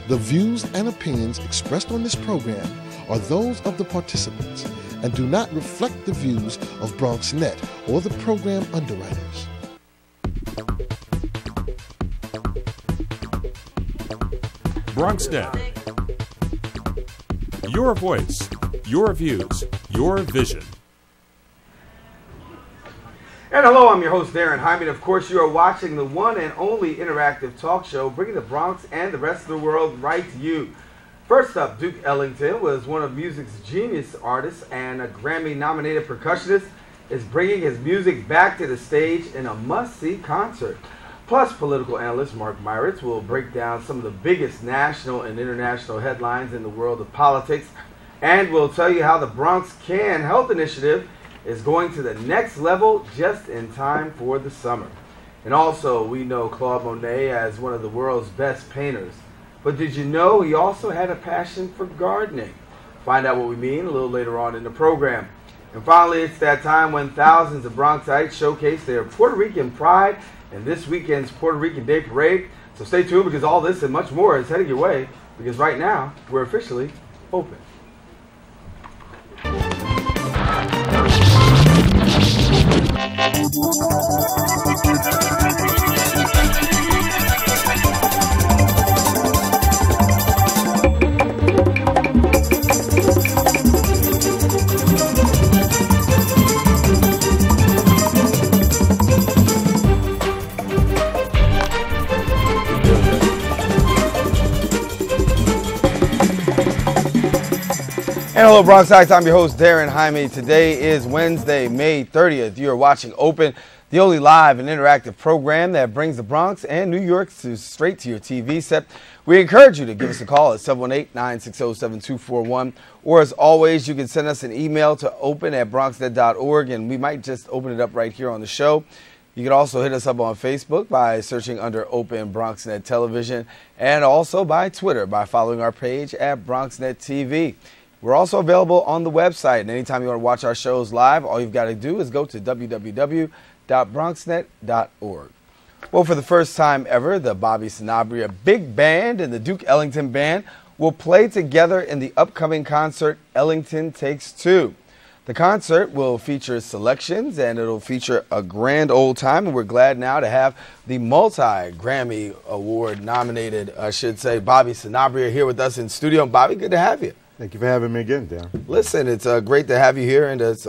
The views and opinions expressed on this program are those of the participants and do not reflect the views of BronxNet or the program underwriters. BronxNet. Your voice, your views, your vision. And hello, I'm your host, Darren Hyman. Of course, you are watching the one and only interactive talk show bringing the Bronx and the rest of the world right to you. First up, Duke Ellington was one of music's genius artists and a Grammy-nominated percussionist, is bringing his music back to the stage in a must-see concert. Plus, political analyst Mark Myritz will break down some of the biggest national and international headlines in the world of politics, and will tell you how the Bronx Can Health Initiative is going to the next level just in time for the summer. And also, we know Claude Monet as one of the world's best painters. But did you know he also had a passion for gardening? Find out what we mean a little later on in the program. And finally, it's that time when thousands of Bronxites showcase their Puerto Rican pride in this weekend's Puerto Rican Day Parade. So stay tuned, because all this and much more is heading your way, because right now, we're officially open. And hello, Bronxites. I'm your host, Darren Hyman. Today is Wednesday, May 30th. You are watching Open, the only live and interactive program that brings the Bronx and New York straight to your TV set. We encourage you to give us a call at 718-960-7241. Or as always, you can send us an email to open@bronxnet.org, and we might just open it up right here on the show. You can also hit us up on Facebook by searching under Open BronxNet Television, and also by Twitter by following our page at BronxNet TV. We're also available on the website, and anytime you want to watch our shows live, all you've got to do is go to www.bronxnet.org. Well, for the first time ever, the Bobby Sanabria Big Band and the Duke Ellington Band will play together in the upcoming concert, Ellington Takes Two. The concert will feature selections, and it'll feature a grand old time, and we're glad now to have the multi-Grammy Award nominated, Bobby Sanabria here with us in studio. Bobby, good to have you. Thank you for having me again, Dan. Listen, it's great to have you here, and it's,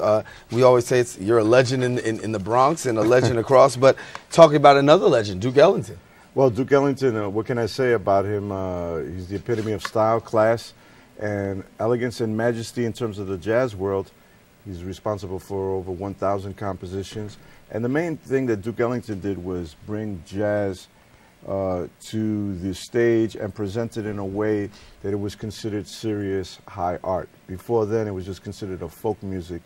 we always say you're a legend in the Bronx and a legend across, but talking about another legend, Duke Ellington. Well, Duke Ellington, what can I say about him? He's the epitome of style, class, and elegance and majesty in terms of the jazz world. He's responsible for over 1,000 compositions, and the main thing that Duke Ellington did was bring jazz to the stage and present it in a way that it was considered serious high art. Before then, it was just considered a folk music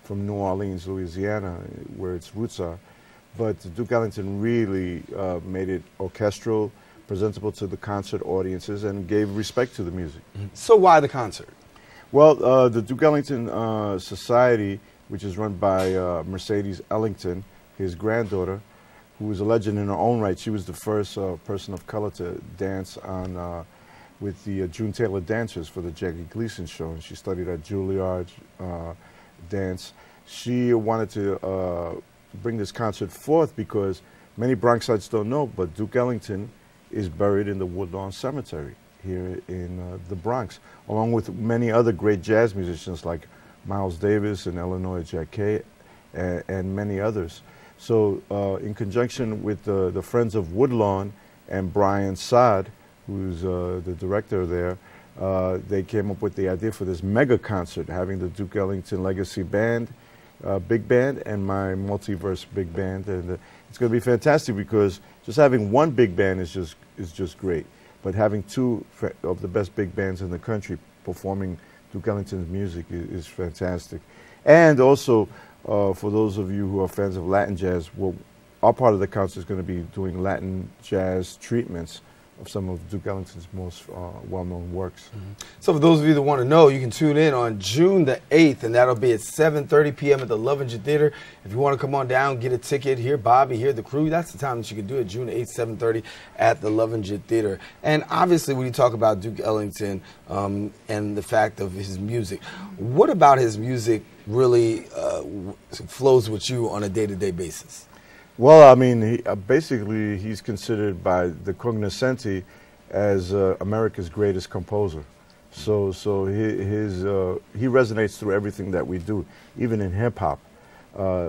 from New Orleans, Louisiana, where its roots are. But Duke Ellington really made it orchestral, presentable to the concert audiences, and gave respect to the music. So why the concert? Well, the Duke Ellington Society, which is run by Mercedes Ellington, his granddaughter, who was a legend in her own right. She was the first person of color to dance on with the June Taylor Dancers for the Jackie Gleason show, and she studied at Juilliard dance. She wanted to bring this concert forth because many Bronxites don't know, but Duke Ellington is buried in the Woodlawn Cemetery here in the Bronx, along with many other great jazz musicians like Miles Davis and Eleanor Jacquet and many others. So in conjunction with the Friends of Woodlawn and Brian Saad, who's the director there, they came up with the idea for this mega concert, having the Duke Ellington Legacy Band, Big Band, and my Multiverse Big Band. And it's going to be fantastic because just having one big band is just great. But having two of the best big bands in the country performing Duke Ellington's music is fantastic. And also, for those of you who are fans of Latin jazz, well, our part of the concert is going to be doing Latin jazz treatments of some of Duke Ellington's most well-known works. So for those of you that want to know, you can tune in on June the 8th, and that'll be at 7:30 p.m. at the Lovinger Theater. If you want to come on down, get a ticket, hear Bobby, hear the crew, that's the time that you can do it, June 8th, 7:30 at the Lovinger Theater. And obviously when you talk about Duke Ellington and the fact of his music, what about his music really flows with you on a day-to-day basis? Well, I mean, basically he's considered by the cognoscenti as America's greatest composer. So he resonates through everything that we do, even in hip hop.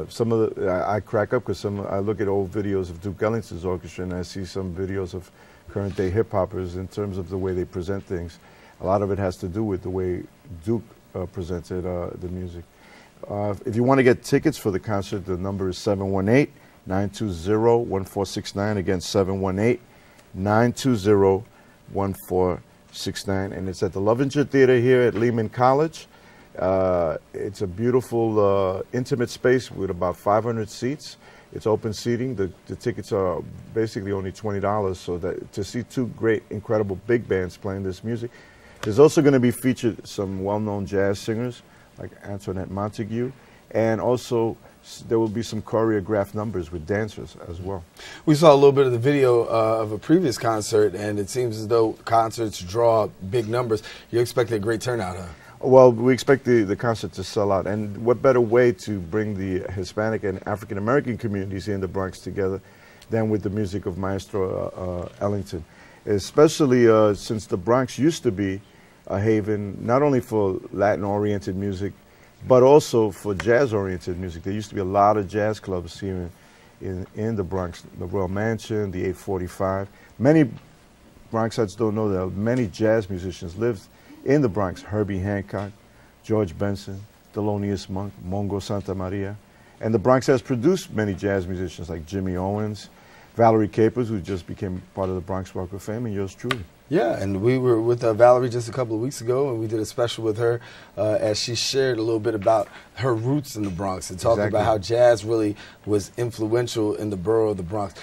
Some of the, I crack up because I look at old videos of Duke Ellington's orchestra and I see some videos of current day hip hoppers in terms of the way they present things. A lot of it has to do with the way Duke presented the music. If you want to get tickets for the concert, the number is 718-920-1469. Again, 718-920-1469. And it's at the Lovinger Theater here at Lehman College. It's a beautiful, intimate space with about 500 seats. It's open seating. The tickets are basically only $20, so that to see two great, incredible big bands playing this music. There's also going to be featured some well-known jazz singers like Antoinette Montague, and also there will be some choreographed numbers with dancers as well. We saw a little bit of the video of a previous concert, and it seems as though concerts draw big numbers. You expect a great turnout, huh? Well, we expect the concert to sell out, and what better way to bring the Hispanic and African American communities here in the Bronx together than with the music of Maestro Ellington, especially since the Bronx used to be a haven not only for Latin-oriented music, but also for jazz-oriented music. There used to be a lot of jazz clubs here in the Bronx, the Royal Mansion, the 845. Many Bronxites don't know that many jazz musicians lived in the Bronx. Herbie Hancock, George Benson, Thelonious Monk, Mongo Santa Maria. And the Bronx has produced many jazz musicians like Jimmy Owens, Valerie Capers, who just became part of the Bronx Walk of Fame, and yours truly. Yeah, and we were with Valerie just a couple of weeks ago, and we did a special with her as she shared a little bit about her roots in the Bronx and talked about how jazz really was influential in the borough of the Bronx.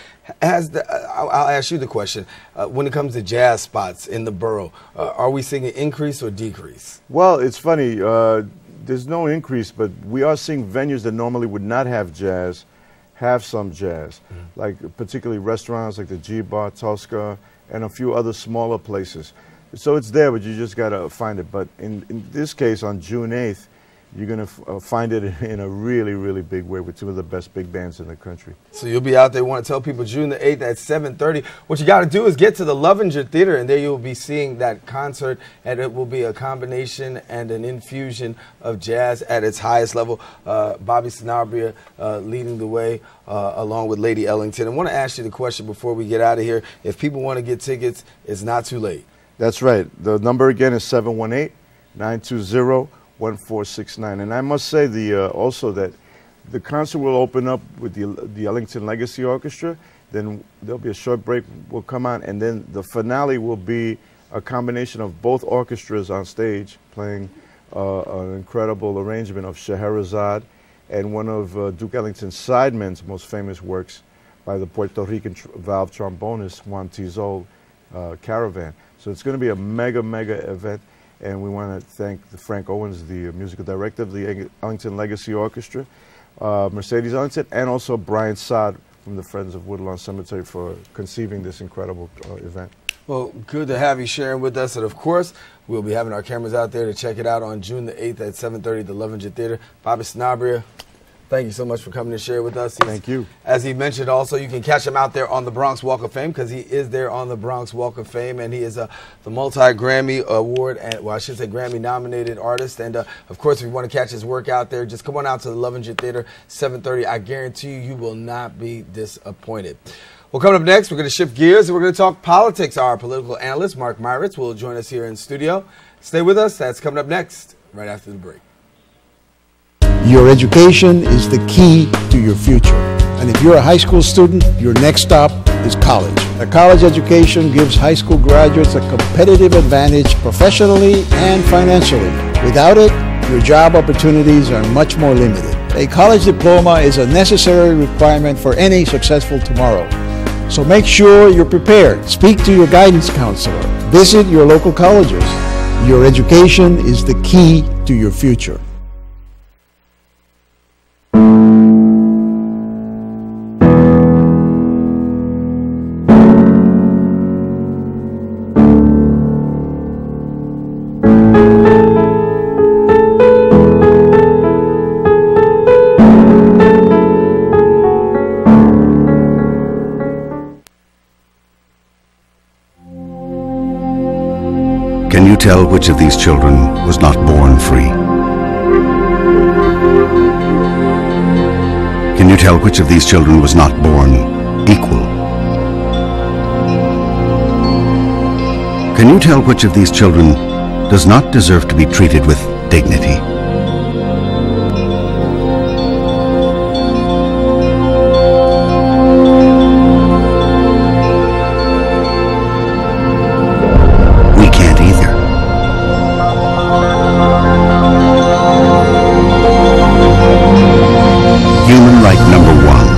I'll ask you the question, when it comes to jazz spots in the borough, are we seeing an increase or decrease? Well, it's funny, there's no increase, but we are seeing venues that normally would not have jazz have some jazz, like particularly restaurants like the G-Bar, Tosca, and a few other smaller places. So it's there, but you just got to find it. But in this case, on June 8th, you're going to find it in a really, really big way with two of the best big bands in the country. So you'll be out there. Want to tell people June the 8th at 7:30. What you got to do is get to the Lovinger Theater, and there you'll be seeing that concert, and it will be a combination and an infusion of jazz at its highest level. Bobby Sanabria leading the way along with Lady Ellington. I want to ask you the question before we get out of here. If people want to get tickets, it's not too late. That's right. The number again is 718-920-1469. And I must say also that the concert will open up with the Ellington Legacy Orchestra. Then there'll be a short break, will come on, and then the finale will be a combination of both orchestras on stage playing an incredible arrangement of Scheherazade and one of Duke Ellington's sidemen's most famous works by the Puerto Rican valve trombonist Juan Tizol, Caravan. So it's going to be a mega event. And we want to thank Frank Owens, the musical director of the Ellington Legacy Orchestra, Mercedes Ellington, and also Brian Saad from the Friends of Woodlawn Cemetery for conceiving this incredible event. Well, good to have you sharing with us. And, of course, we'll be having our cameras out there to check it out on June the 8th at 7:30 at the Lovinger Theater. Bobby Sanabria, thank you so much for coming to share with us. Thank you. As he mentioned also, you can catch him out there on the Bronx Walk of Fame because he is there on the Bronx Walk of Fame, and he is the multi-Grammy Award, and well, I should say Grammy-nominated artist. And, of course, if you want to catch his work out there, just come on out to the Lovinger Theater, 7:30. I guarantee you, you will not be disappointed. Well, coming up next, we're going to shift gears and we're going to talk politics. Our political analyst, Mark Myritz, will join us here in studio. Stay with us. That's coming up next, right after the break. Your education is the key to your future. And if you're a high school student, your next stop is college. A college education gives high school graduates a competitive advantage professionally and financially. Without it, your job opportunities are much more limited. A college diploma is a necessary requirement for any successful tomorrow. So make sure you're prepared. Speak to your guidance counselor. Visit your local colleges. Your education is the key to your future. Can you tell which of these children was not born free? Can you tell which of these children was not born equal? Can you tell which of these children does not deserve to be treated with dignity? Human right number one.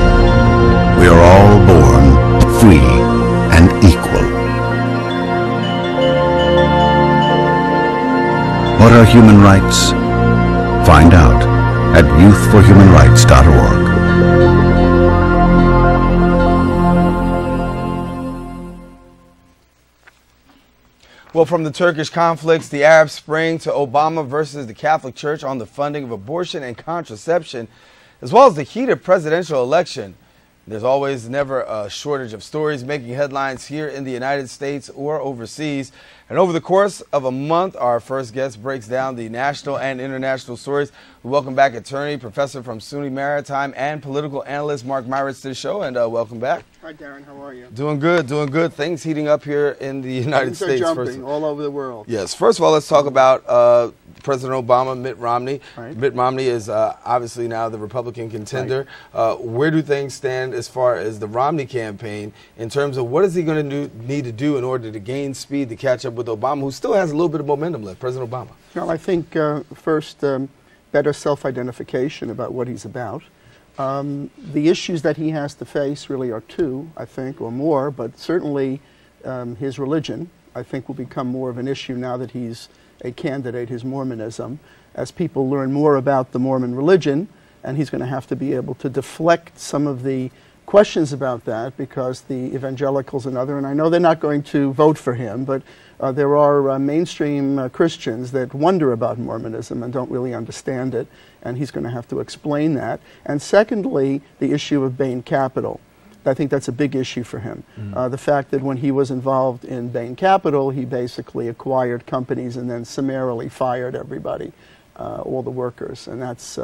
We are all born free and equal. What are human rights? Find out at youthforhumanrights.org. Well, from the Turkish conflicts, the Arab Spring, to Obama versus the Catholic Church on the funding of abortion and contraception, as well as the heated presidential election, there's always never a shortage of stories making headlines here in the United States or overseas. And over the course of a month, our first guest breaks down the national and international stories. We welcome back attorney, professor from SUNY Maritime, and political analyst Mark Myritz to the show. And welcome back. Hi, Darren. How are you? Doing good, doing good. Things heating up here in the United States. Things are jumping all over the world. Yes. First of all, let's talk about President Obama, Mitt Romney. Right. Mitt Romney is obviously now the Republican contender. Right. Where do things stand as far as the Romney campaign in terms of what is he going to need to do in order to gain speed to catch up with Obama, who still has a little bit of momentum left, President Obama? Well, I think first, better self-identification about what he's about. The issues that he has to face really are two, I think, or more, but certainly his religion, I think, will become more of an issue now that he's a candidate, his Mormonism. As people learn more about the Mormon religion, and he's going to have to be able to deflect some of the questions about that because the evangelicals and other, and I know they're not going to vote for him, but there are mainstream Christians that wonder about Mormonism and don't really understand it, and he's going to have to explain that. And secondly, the issue of Bain Capital. I think that's a big issue for him. The fact that when he was involved in Bain Capital, he basically acquired companies and then summarily fired everybody, all the workers, and that's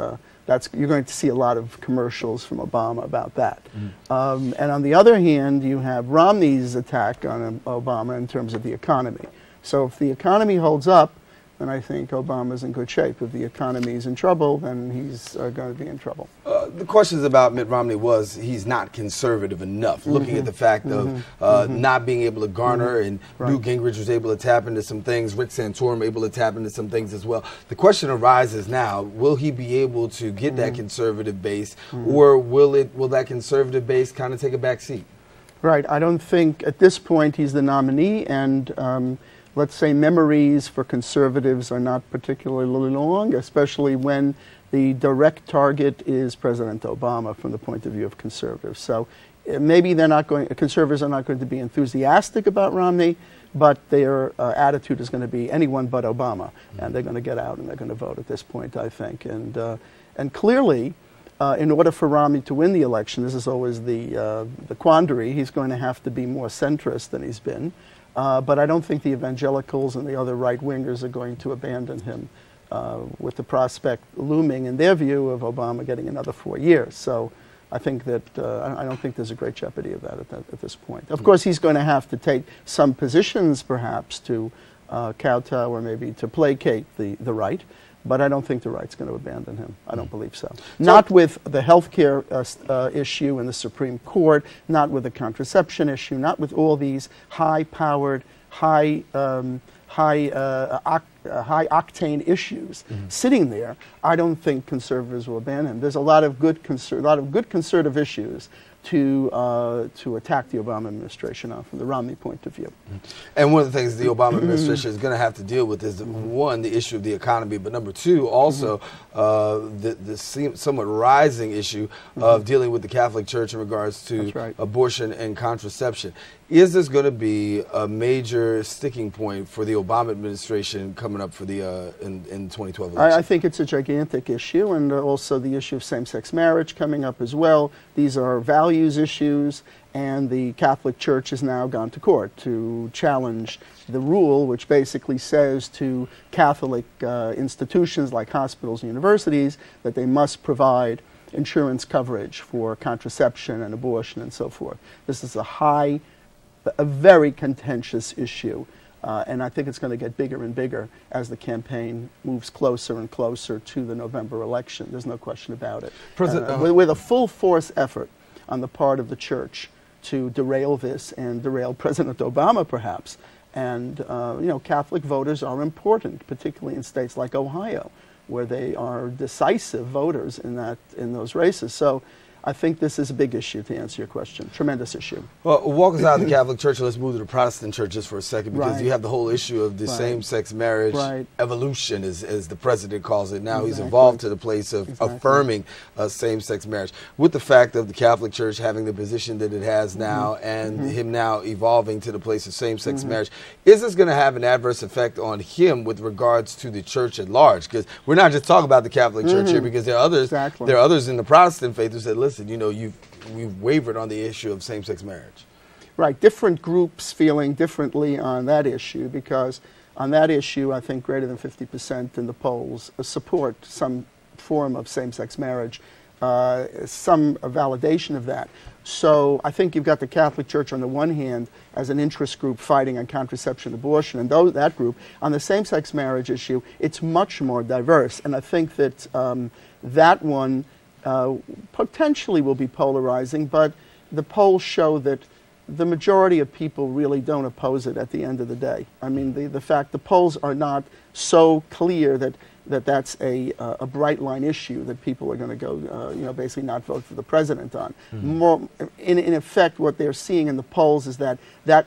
you're going to see a lot of commercials from Obama about that. And on the other hand, you have Romney's attack on Obama in terms of the economy. So if the economy holds up, then I think Obama's in good shape. If the economy is in trouble, then he's going to be in trouble. The questions about Mitt Romney was he's not conservative enough, looking at the fact of not being able to garner, and Newt Gingrich was able to tap into some things, Rick Santorum able to tap into some things as well. The question arises now, will he be able to get that conservative base, or will that conservative base kind of take a back seat? Right. I don't think at this point he's the nominee, and let's say memories for conservatives are not particularly long, especially when the direct target is President Obama from the point of view of conservatives. So maybe conservatives are not going to be enthusiastic about Romney, but their attitude is going to be anyone but Obama, and they're going to get out and they're going to vote at this point, I think. And clearly, in order for Romney to win the election, this is always the quandary, he's going to have to be more centrist than he's been. But I don't think the evangelicals and the other right-wingers are going to abandon him with the prospect looming, in their view, of Obama getting another 4 years. So I think that I don't think there's a great jeopardy of that at this point. Of course, he's going to have to take some positions, perhaps, to kowtow or maybe to placate the right. But I don't think the right's going to abandon him. I don't believe so. Not with the health care issue in the Supreme Court, not with the contraception issue, not with all these high-powered, high-octane issues sitting there. I don't think conservatives will abandon him. There's a lot of good conservative issues to attack the Obama administration on from the Romney point of view. And one of the things the Obama administration is going to have to deal with is, one, the issue of the economy, but number two, also the somewhat rising issue of dealing with the Catholic Church in regards to abortion and contraception. Is this going to be a major sticking point for the Obama administration coming up for the in 2012 election? I think it's a gigantic issue, and also the issue of same-sex marriage coming up as well. These are values issues, and the Catholic Church has now gone to court to challenge the rule, which basically says to Catholic institutions like hospitals and universities that they must provide insurance coverage for contraception and abortion and so forth. This is a very contentious issue, and I think it's going to get bigger and bigger as the campaign moves closer and closer to the November election. There's no question about it. With a full force effort on the part of the church to derail this and derail President Obama, perhaps. And you know, Catholic voters are important, particularly in states like Ohio, where they are decisive voters in those races. So I think this is a big issue, to answer your question. Tremendous issue. Well, walk us out of the Catholic Church and let's move to the Protestant churches for a second, because you have the whole issue of the same-sex marriage evolution, as the president calls it. Now he's evolved to the place of affirming same-sex marriage. With the fact of the Catholic Church having the position that it has now and him now evolving to the place of same-sex marriage, is this going to have an adverse effect on him with regards to the church at large? Because we're not just talking about the Catholic Church here, because there are others. There are others in the Protestant faith who said, listen, you know, we've wavered on the issue of same-sex marriage. Right, different groups feeling differently on that issue, because on that issue, I think greater than 50% in the polls support some form of same-sex marriage, some validation of that. So I think you've got the Catholic Church on the one hand as an interest group fighting on contraception, abortion, and that group. On the same-sex marriage issue, it's much more diverse, and I think that that one potentially will be polarizing, but the polls show that the majority of people really don't oppose it at the end of the day. I mean, the fact the polls are not so clear that's a bright line issue that people are going to go, you know, basically not vote for the president on. More, in effect, what they're seeing in the polls is that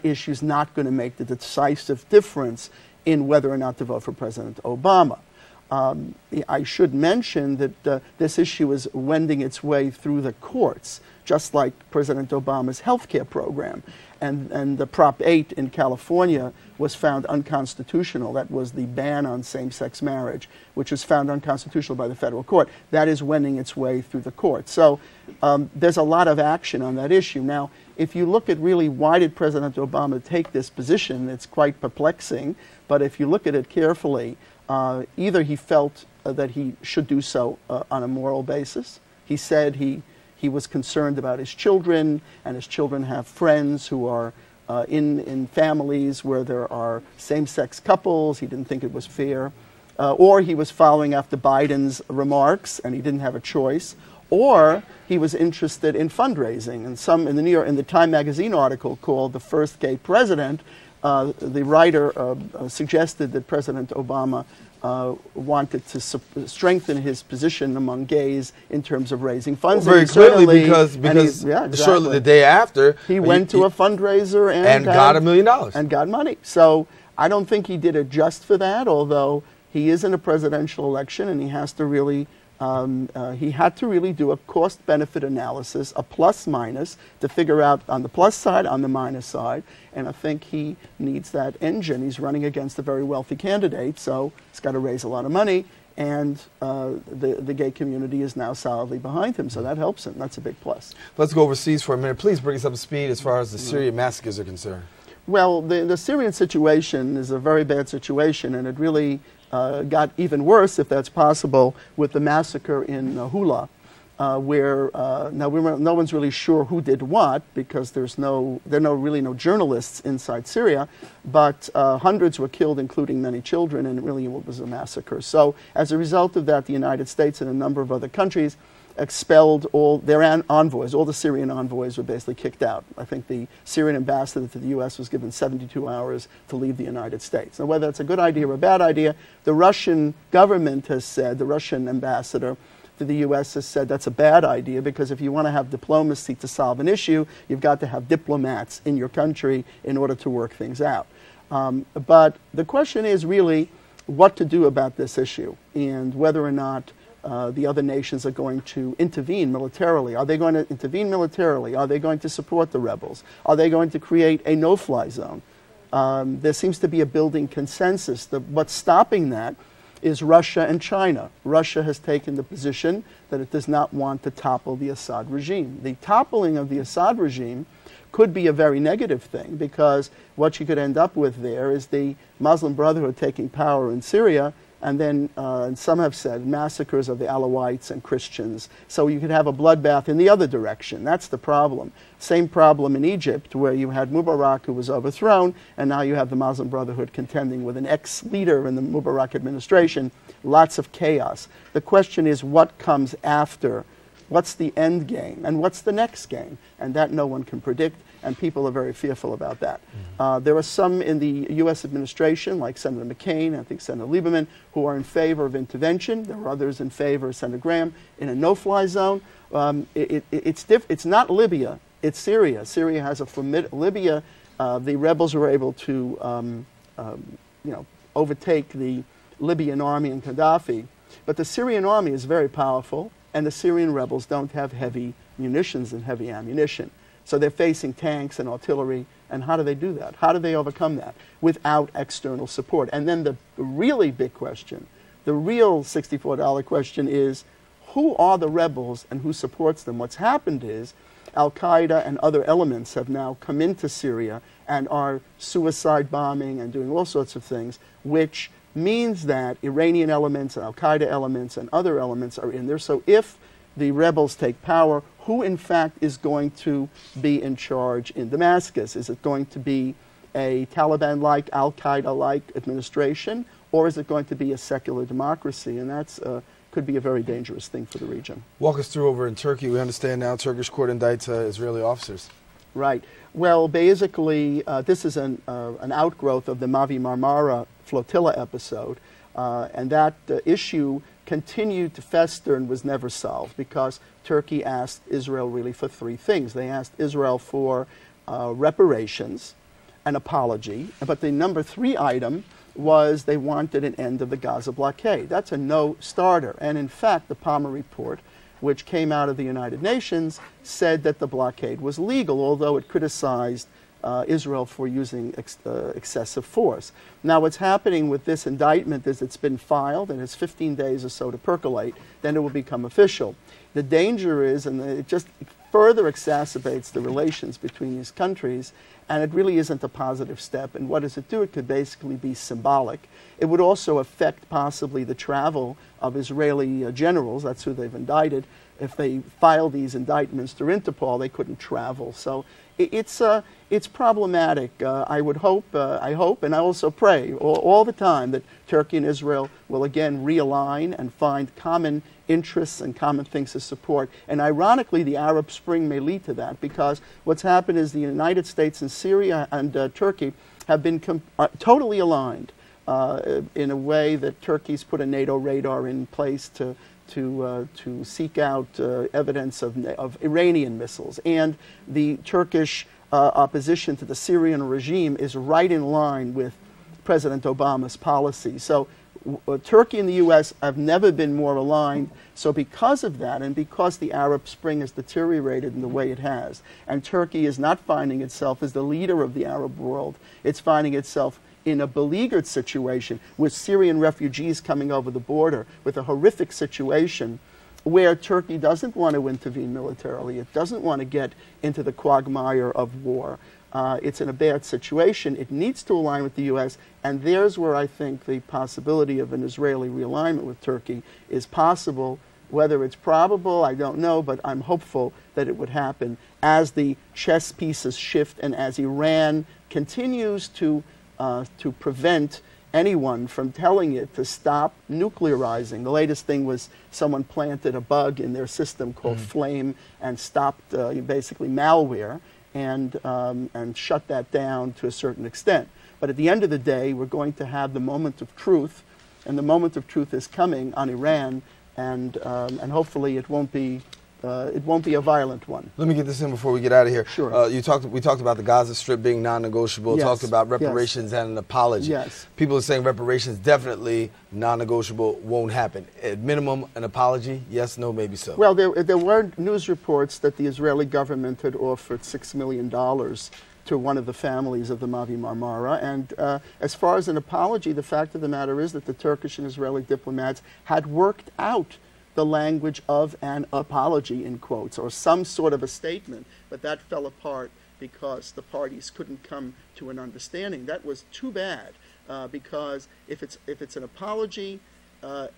issue is not going to make the decisive difference in whether or not to vote for President Obama. I should mention that this issue is wending its way through the courts, just like President Obama's health care program. And the Prop 8 in California was found unconstitutional. That was the ban on same-sex marriage, which was found unconstitutional by the federal court. That is wending its way through the court. So there's a lot of action on that issue. Now, if you look at really why did President Obama take this position, it's quite perplexing. But if you look at it carefully, either he felt that he should do so on a moral basis. He said he was concerned about his children, and his children have friends who are in families where there are same-sex couples. He didn't think it was fair. Or he was following after Biden's remarks, and he didn't have a choice. Or he was interested in fundraising. And in the Time magazine article called "The First Gay President," the writer suggested that President Obama wanted to strengthen his position among gays in terms of raising funds. Very clearly, because shortly the day after, he went to a fundraiser and got $1 million. And got money. So I don't think he did it just for that, although he is in a presidential election and he has to really he had to really do a cost-benefit analysis, a plus-minus, to figure out on the plus side, on the minus side, and I think he needs that engine. He's running against a very wealthy candidate, so he's got to raise a lot of money, and the gay community is now solidly behind him, so that helps him. That's a big plus. Let's go overseas for a minute. Please bring us up to speed as far as the Syrian massacres are concerned. Well, the Syrian situation is a very bad situation, and it really got even worse, if that's possible, with the massacre in Hula, where now no one's really sure who did what, because there are really no journalists inside Syria, but hundreds were killed, including many children, and it really was a massacre. So as a result of that, the United States and a number of other countries expelled all their envoys. All the Syrian envoys were basically kicked out. I think the Syrian ambassador to the U.S. was given 72 hours to leave the United States. Now, whether that's a good idea or a bad idea, the Russian government has said, the Russian ambassador, the U.S. has said that's a bad idea, because if you want to have diplomacy to solve an issue, you've got to have diplomats in your country in order to work things out. But the question is really what to do about this issue, and whether or not the other nations are going to intervene militarily. Are they going to intervene militarily? Are they going to support the rebels? Are they going to create a no-fly zone? There seems to be a building consensus that what's stopping that is Russia and China. Russia has taken the position that it does not want to topple the Assad regime. The toppling of the Assad regime could be a very negative thing, because what you could end up with there is the Muslim Brotherhood taking power in Syria, and then, and some have said, massacres of the Alawites and Christians. So you could have a bloodbath in the other direction. That's the problem. Same problem in Egypt, where you had Mubarak, who was overthrown, and now you have the Muslim Brotherhood contending with an ex-leader in the Mubarak administration. Lots of chaos. The question is, what comes after? What's the end game? And what's the next game? And that no one can predict, and people are very fearful about that. There are some in the U.S. administration, like Senator McCain, I think Senator Lieberman, who are in favor of intervention. There are others in favor, Senator Graham, in a no-fly zone. It's not Libya, it's Syria. Syria has a formidable... Libya, the rebels were able to overtake the Libyan army and Gaddafi. But the Syrian army is very powerful, and the Syrian rebels don't have heavy munitions and heavy ammunition. So they're facing tanks and artillery, and how do they do that? How do they overcome that without external support? And then the really big question, the real $64 question is, who are the rebels and who supports them? What's happened is Al-Qaeda and other elements have now come into Syria and are suicide bombing and doing all sorts of things, which means that Iranian elements and Al-Qaeda elements and other elements are in there. So if the rebels take power, who in fact is going to be in charge in Damascus? Is it going to be a Taliban-like, Al-Qaeda-like administration, or is it going to be a secular democracy? And that's could be a very dangerous thing for the region. Walk us through over in Turkey. We understand now Turkish court indicts Israeli officers. Right. Well, basically, this is an outgrowth of the Mavi Marmara flotilla episode, and that issue continued to fester and was never solved, because Turkey asked Israel really for three things. They asked Israel for reparations, an apology, but the number 3 item was they wanted an end of the Gaza blockade. That's a no-starter. And in fact, the Palmer Report, which came out of the United Nations, said that the blockade was legal, although it criticized Israel for using excessive force. Now, what's happening with this indictment is it's been filed and it's 15 days or so to percolate, then it will become official. The danger is, and it just further exacerbates the relations between these countries, and it really isn't a positive step. And what does it do? It could basically be symbolic. It would also affect possibly the travel of Israeli generals. That's who they've indicted. If they file these indictments through Interpol, they couldn't travel. So it's problematic. I hope, and I also pray all the time that Turkey and Israel will again realign and find common interests and common things to support. And ironically, the Arab Spring may lead to that, because what's happened is the United States and Syria and Turkey have been totally aligned in a way that Turkey's put a NATO radar in place to seek out evidence of Iranian missiles. And the Turkish opposition to the Syrian regime is right in line with President Obama's policy. So Turkey and the U.S. have never been more aligned. So because of that, and because the Arab Spring has deteriorated in the way it has, and Turkey is not finding itself as the leader of the Arab world, it's finding itself in a beleaguered situation with Syrian refugees coming over the border, with a horrific situation where Turkey doesn't want to intervene militarily. It doesn't want to get into the quagmire of war. It's in a bad situation. It needs to align with the U.S., and there's where I think the possibility of an Israeli realignment with Turkey is possible. Whether it's probable, I don't know, but I'm hopeful that it would happen as the chess pieces shift and as Iran continues to prevent anyone from telling it to stop nuclearizing. The latest thing was someone planted a bug in their system called Flame and stopped basically malware and shut that down to a certain extent. But at the end of the day, we're going to have the moment of truth, and the moment of truth is coming on Iran, and hopefully it won't be a violent one. Let me get this in before we get out of here. Sure. We talked about the Gaza Strip being non-negotiable. Yes. Talked about reparations and an apology. Yes. People are saying reparations definitely non-negotiable, won't happen. At minimum, an apology, yes, no, maybe so. Well, there were news reports that the Israeli government had offered $6 million to one of the families of the Mavi Marmara. And as far as an apology, the fact of the matter is that the Turkish and Israeli diplomats had worked out the language of an apology, in quotes, or some sort of a statement, but that fell apart because the parties couldn't come to an understanding. That was too bad, because if it's an apology,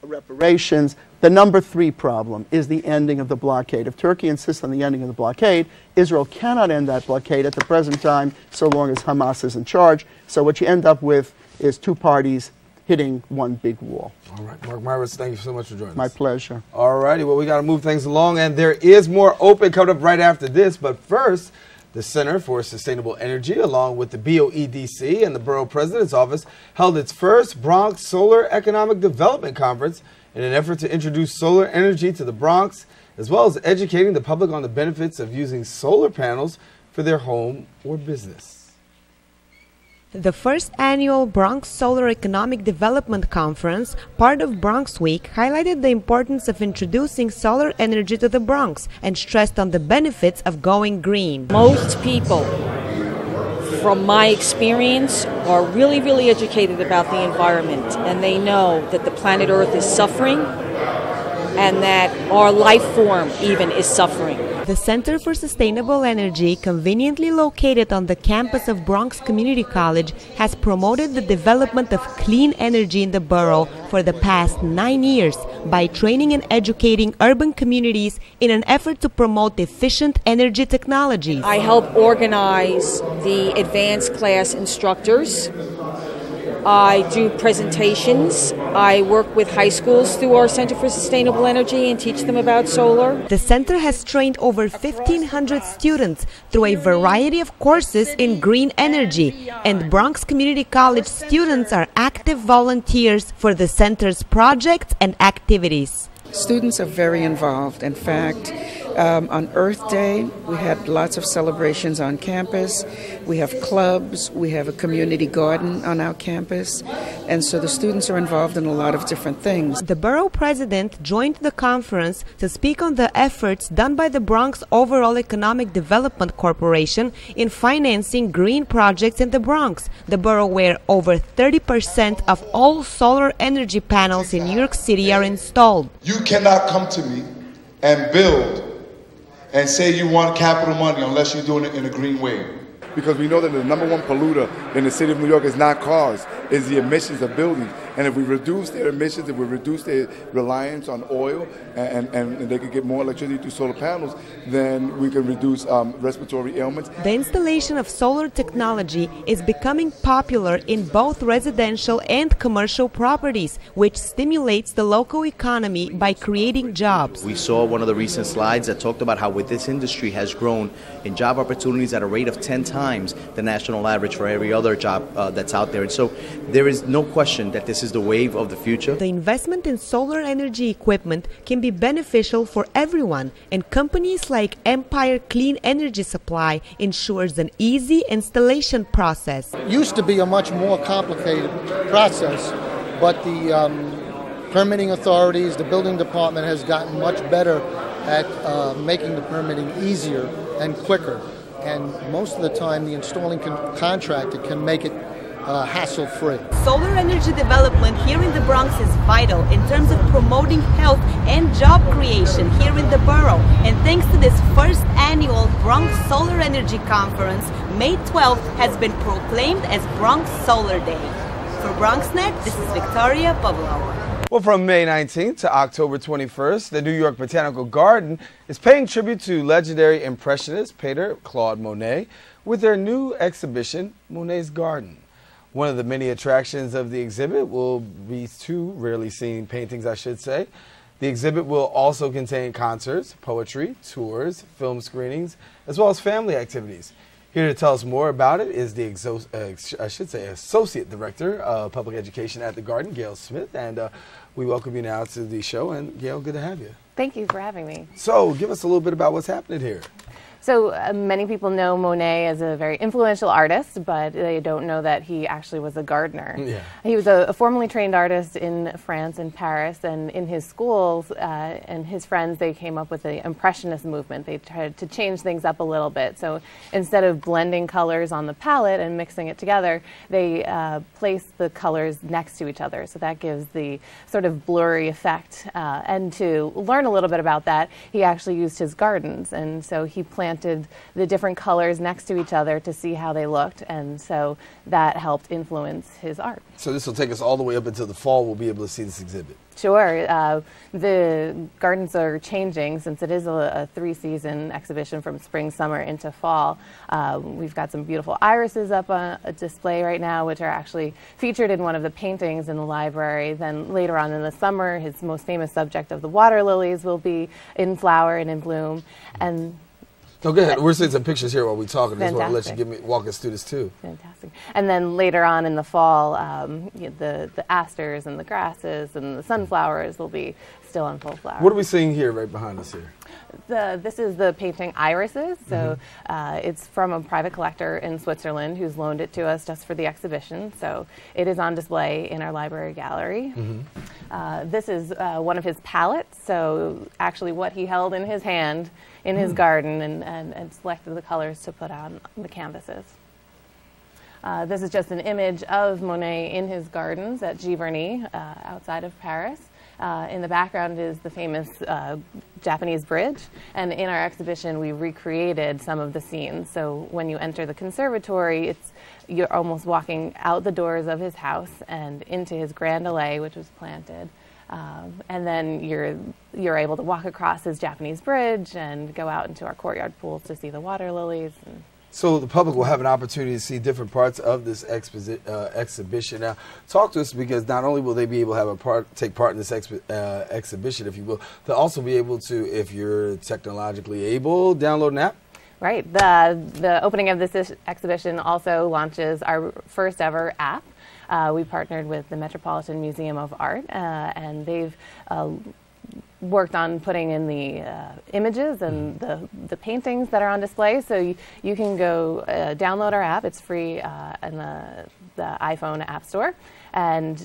reparations, the number 3 problem is the ending of the blockade. If Turkey insists on the ending of the blockade, Israel cannot end that blockade at the present time so long as Hamas is in charge. So what you end up with is 2 parties hitting one big wall. All right, Mark Myers, thank you so much for joining us. My pleasure. All righty, well, we got to move things along, and there is more open coming up right after this. But first, the Center for Sustainable Energy, along with the BOEDC and the Borough President's Office, held its first Bronx Solar Economic Development Conference in an effort to introduce solar energy to the Bronx, as well as educating the public on the benefits of using solar panels for their home or business. The first annual Bronx Solar Economic Development Conference, part of Bronx Week, highlighted the importance of introducing solar energy to the Bronx and stressed on the benefits of going green. Most people, from my experience, are really, really educated about the environment, and they know that the planet Earth is suffering and that our life form even is suffering. The Center for Sustainable Energy, conveniently located on the campus of Bronx Community College, has promoted the development of clean energy in the borough for the past 9 years by training and educating urban communities in an effort to promote efficient energy technologies. I help organize the advanced class instructors. I do presentations. I work with high schools through our Center for Sustainable Energy and teach them about solar. The center has trained over 1,500 students through a variety of courses in green energy, and Bronx Community College students are active volunteers for the center's projects and activities. Students are very involved. In fact, on Earth Day, we had lots of celebrations on campus. We have clubs. We have a community garden on our campus. And so the students are involved in a lot of different things. The borough president joined the conference to speak on the efforts done by the Bronx Overall Economic Development Corporation in financing green projects in the Bronx, the borough where over 30% of all solar energy panels in New York City are installed. You cannot come to me and build and say you want capital money unless you're doing it in a green way. Because we know that the number 1 polluter in the city of New York is not cars, is the emissions of buildings. And if we reduce their emissions, if we reduce their reliance on oil, and they could get more electricity through solar panels, then we can reduce respiratory ailments. The installation of solar technology is becoming popular in both residential and commercial properties, which stimulates the local economy by creating jobs. We saw one of the recent slides that talked about how with this industry has grown in job opportunities at a rate of 10 times the national average for every other job that's out there. And so there is no question that this is the wave of the future. The investment in solar energy equipment can be beneficial for everyone, and companies like Empire Clean Energy Supply ensures an easy installation process. It used to be a much more complicated process, but the permitting authorities, the building department has gotten much better at making the permitting easier and quicker. And most of the time, the installing contractor can make it hassle-free. Solar energy development here in the Bronx is vital in terms of promoting health and job creation here in the borough. And thanks to this first annual Bronx Solar Energy Conference, May 12th has been proclaimed as Bronx Solar Day. For BronxNet, this is Victoria Pavlova. Well, from May 19th to October 21st, the New York Botanical Garden is paying tribute to legendary impressionist painter Claude Monet with their new exhibition, Monet's Garden. One of the many attractions of the exhibit will be 2 rarely seen paintings, I should say. The exhibit will also contain concerts, poetry, tours, film screenings, as well as family activities. Here to tell us more about it is the Associate Director of Public Education at the Garden, Gail Smith, and we welcome you now to the show. And Gail, good to have you. Thank you for having me. So give us a little bit about what's happening here. So many people know Monet as a very influential artist, but they don't know that he actually was a gardener. Yeah. He was a formally trained artist in France and Paris, and in his schools and his friends, they came up with the Impressionist movement. They tried to change things up a little bit. So instead of blending colors on the palette and mixing it together, they placed the colors next to each other. So that gives the sort of blurry effect. And to learn a little bit about that, he actually used his gardens, and so he planted the different colors next to each other to see how they looked, and so that helped influence his art. So this will take us all the way up until the fall. We'll be able to see this exhibit. Sure. The gardens are changing since it is a 3-season exhibition from spring, summer into fall. We've got some beautiful irises up on a display right now, which are actually featured in one of the paintings in the library. Then later on in the summer, his most famous subject of the water lilies will be in flower and in bloom. And no, go ahead. We're seeing some pictures here while we're talking. I just want to let you walk us through this too. Fantastic. And then later on in the fall, the asters and the grasses and the sunflowers will be still in full flower. What are we seeing here right behind us here? This is the painting Irises. So it's from a private collector in Switzerland who's loaned it to us just for the exhibition. So it is on display in our library gallery. This is one of his palettes. So actually what he held in his hand in his garden and selected the colors to put on the canvases. This is just an image of Monet in his gardens at Giverny outside of Paris. In the background is the famous Japanese bridge, and in our exhibition we recreated some of the scenes. So when you enter the conservatory, you're almost walking out the doors of his house and into his Grand Allée, which was planted. And then you're able to walk across his Japanese bridge and go out into our courtyard pools to see the water lilies. So the public will have an opportunity to see different parts of this exhibition. Now, talk to us, because not only will they be able to have take part in this exhibition, if you will, they'll also be able to, if you're technologically able, download an app. Right. The opening of this exhibition also launches our first ever app. We partnered with the Metropolitan Museum of Art, and they've worked on putting in the images and the paintings that are on display. So you can go download our app. It's free in the iPhone App Store, and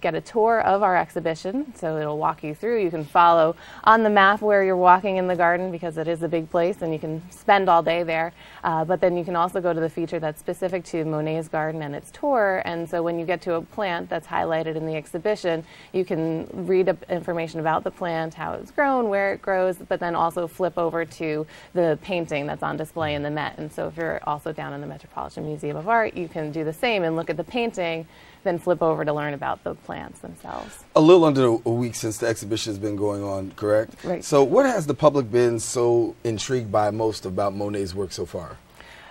get a tour of our exhibition. So it'll walk you through. You can follow on the map where you're walking in the garden, because it is a big place and you can spend all day there. But then you can also go to the feature that's specific to Monet's garden and its tour. And so when you get to a plant that's highlighted in the exhibition, you can read information about the plant, how it's grown, where it grows, but then also flip over to the painting that's on display in the Met. And so if you're also down in the Metropolitan Museum of Art, you can do the same and look at the painting, then flip over to learn about the plants themselves. A little under a week since the exhibition has been going on, correct? Right. So what has the public been so intrigued by most about Monet's work so far?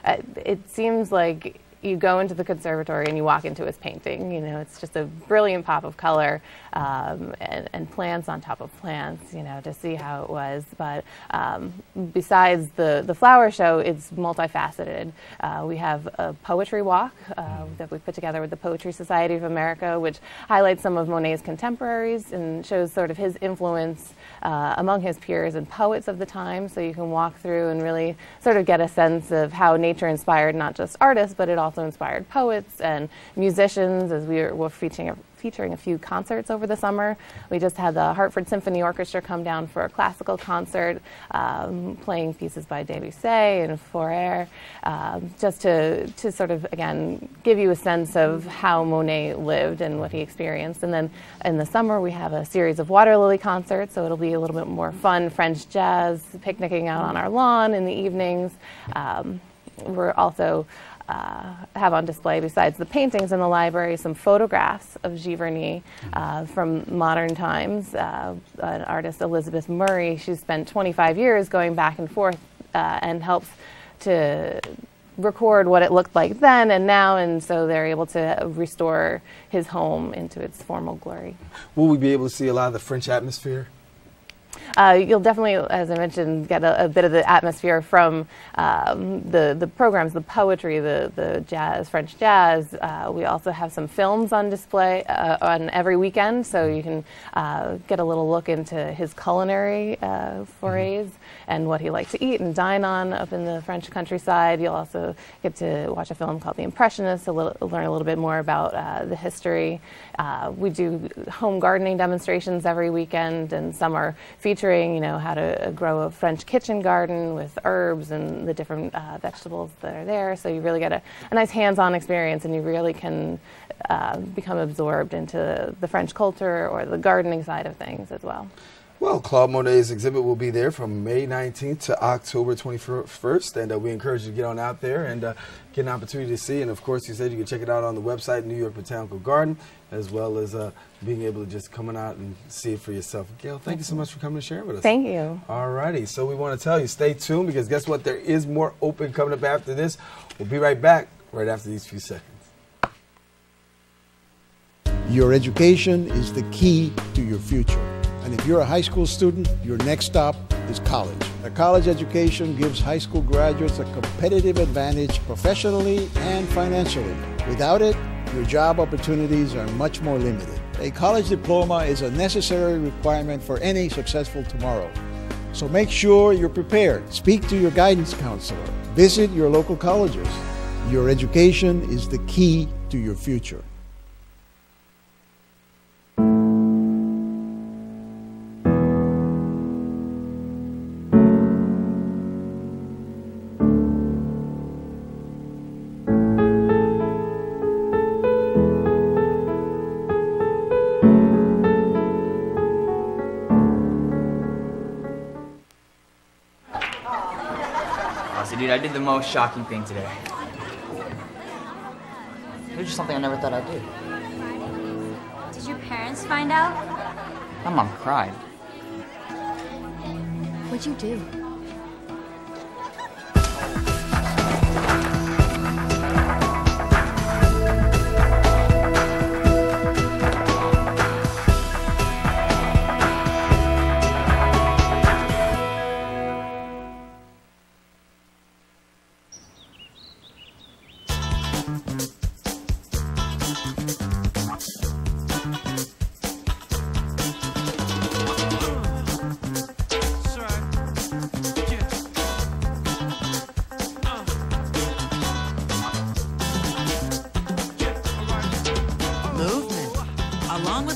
It seems like you go into the conservatory and you walk into his painting. You know, it's just a brilliant pop of color and plants on top of plants, you know, to see how it was. But besides the flower show, it's multifaceted. We have a poetry walk that we put together with the Poetry Society of America, which highlights some of Monet's contemporaries and shows sort of his influence among his peers and poets of the time. So you can walk through and really sort of get a sense of how nature inspired not just artists, but it also inspired poets and musicians, as we're featuring a few concerts over the summer. We just had the Hartford Symphony Orchestra come down for a classical concert, playing pieces by Debussy and Fauré, just to sort of, again, give you a sense of how Monet lived and what he experienced. And then in the summer, we have a series of water lily concerts, so it'll be a little bit more fun French jazz, picnicking out on our lawn in the evenings. We're also have on display, besides the paintings in the library, some photographs of Giverny from modern times. An artist, Elizabeth Murray, she spent 25 years going back and forth and helps to record what it looked like then and now, and so they're able to restore his home into its formal glory. Will we be able to see a lot of the French atmosphere? you'll definitely, as I mentioned, get a bit of the atmosphere from the programs, the poetry, the jazz, French jazz. We also have some films on display on every weekend, so you can get a little look into his culinary forays and what he liked to eat and dine on up in the French countryside. You'll also get to watch a film called The Impressionists, learn a little bit more about the history. We do home gardening demonstrations every weekend, and some are featuring, you know, how to grow a French kitchen garden with herbs and the different vegetables that are there. So you really get a nice hands-on experience, and you really can become absorbed into the French culture or the gardening side of things as well. Well, Claude Monet's exhibit will be there from May 19th to October 21st, and we encourage you to get on out there and get an opportunity to see. And of course, you said you can check it out on the website, New York Botanical Garden, as well as being able to just come on out and see it for yourself. Gail, thank you so much for coming and sharing with us. Thank you. All righty, so we want to tell you, stay tuned, because guess what? There is more open coming up after this. We'll be right back right after these few seconds. Your education is the key to your future. And if you're a high school student, your next stop is college. A college education gives high school graduates a competitive advantage professionally and financially. Without it, your job opportunities are much more limited. A college diploma is a necessary requirement for any successful tomorrow. So make sure you're prepared. Speak to your guidance counselor. Visit your local colleges. Your education is the key to your future. Dude, I did the most shocking thing today. It was just something I never thought I'd do. Did your parents find out? My mom cried. What'd you do?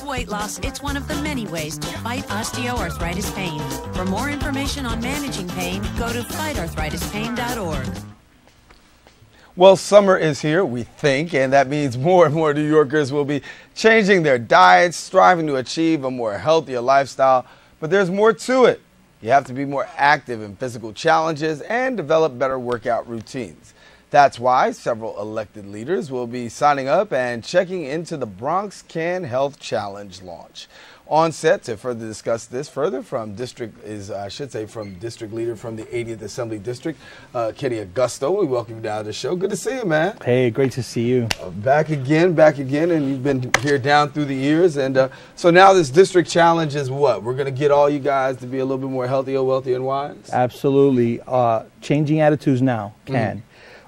Weight loss, it's one of the many ways to fight osteoarthritis pain. For more information on managing pain, go to fightarthritispain.org. Well, summer is here, we think, and that means more and more New Yorkers will be changing their diets, striving to achieve a more healthier lifestyle. But there's more to it. You have to be more active in physical challenges and develop better workout routines. That's why several elected leaders will be signing up and checking into the Bronx Can Health Challenge launch. On set to further discuss this further from district leader from the 80th Assembly District, Kenny Augusto. We welcome you down to the show. Good to see you, man. Hey, great to see you. Back again, and you've been here down through the years. And so now this district challenge is what? We're going to get all you guys to be a little bit more healthier, wealthy, and wise? Absolutely. Changing attitudes now can.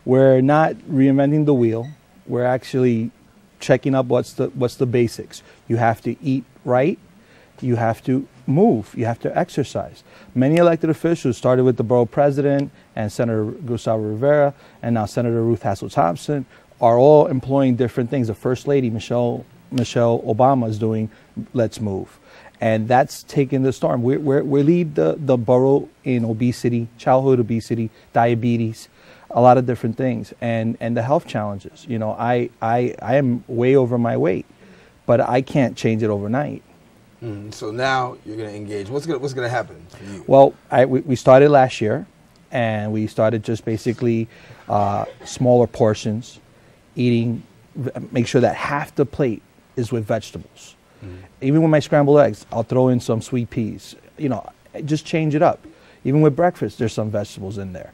We're not reinventing the wheel. We're actually checking up what's the basics. You have to eat right. You have to move. You have to exercise. Many elected officials started with the borough president and Senator Gustavo Rivera and now Senator Ruth Hassel Thompson are all employing different things. The First Lady, Michelle Obama, is doing Let's Move. And that's taking the storm. We lead the borough in obesity, childhood obesity, diabetes, a lot of different things, and the health challenges. You know, I am way over my weight, but I can't change it overnight. So now you're going to engage. What's going to happen for you? Well, we started last year, and we started just basically smaller portions, eating. Make sure that half the plate is with vegetables. Even with my scrambled eggs, I'll throw in some sweet peas. You know, just change it up. Even with breakfast, there's some vegetables in there.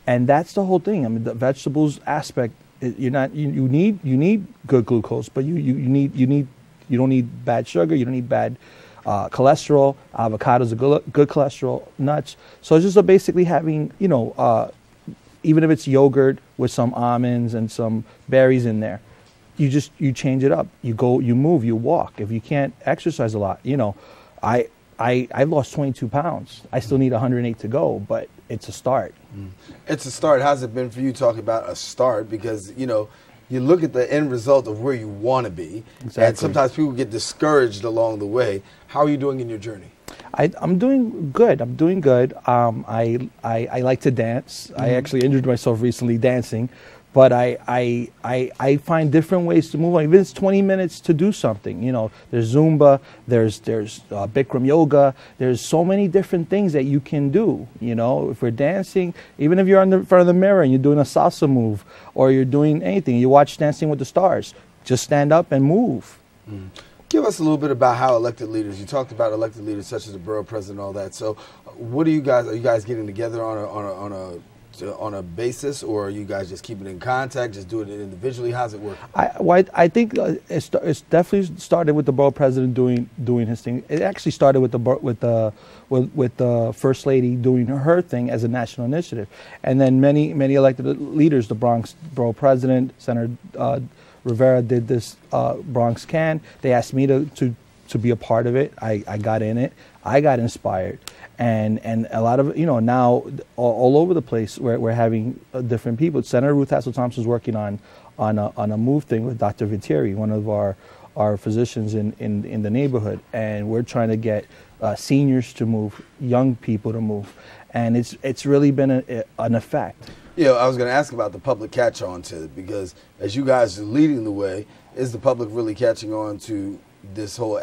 And that's the whole thing. I mean, the vegetables aspect. You need good glucose, but you don't need bad sugar. You don't need bad cholesterol. Avocados are good cholesterol. Nuts. So it's just basically having, you know, even if it's yogurt with some almonds and some berries in there, you change it up. You go, you move, you walk. If you can't exercise a lot, you know, I lost 22 pounds. I still need 108 to go, but it's a start. It's a start. How's it been for you talking about a start? Because, you know, you look at the end result of where you want to be, and sometimes people get discouraged along the way. How are you doing in your journey? I'm doing good. I'm doing good. I like to dance. I actually injured myself recently dancing, but I find different ways to move on. Even if it's 20 minutes to do something. You know, there's Zumba, there's Bikram yoga. There's so many different things that you can do. You know, if we're dancing, even if you're in front of the mirror and you're doing a salsa move, or you're doing anything, you watch Dancing with the Stars, just stand up and move. Give us a little bit about how elected leaders, you talked about elected leaders such as the borough president and all that. So what are you guys getting together on a basis, or are you guys just keeping in contact, just doing it individually? How's it work? I think it's definitely started with the borough president doing his thing. It actually started with the first lady doing her thing as a national initiative, and then many elected leaders, the Bronx borough president, Senator Rivera did this Bronx Can. They asked me to be a part of it. I got in it. I got inspired. And a lot of, you know, now all over the place we're having different people. Senator Ruth Hassel Thompson is working on a move thing with Dr. Viteri, one of our physicians in the neighborhood, and we're trying to get seniors to move, young people to move, and it's really been an effect. Yeah, I was going to ask about the public catch on to it, because as you guys are leading the way, is the public really catching on to this whole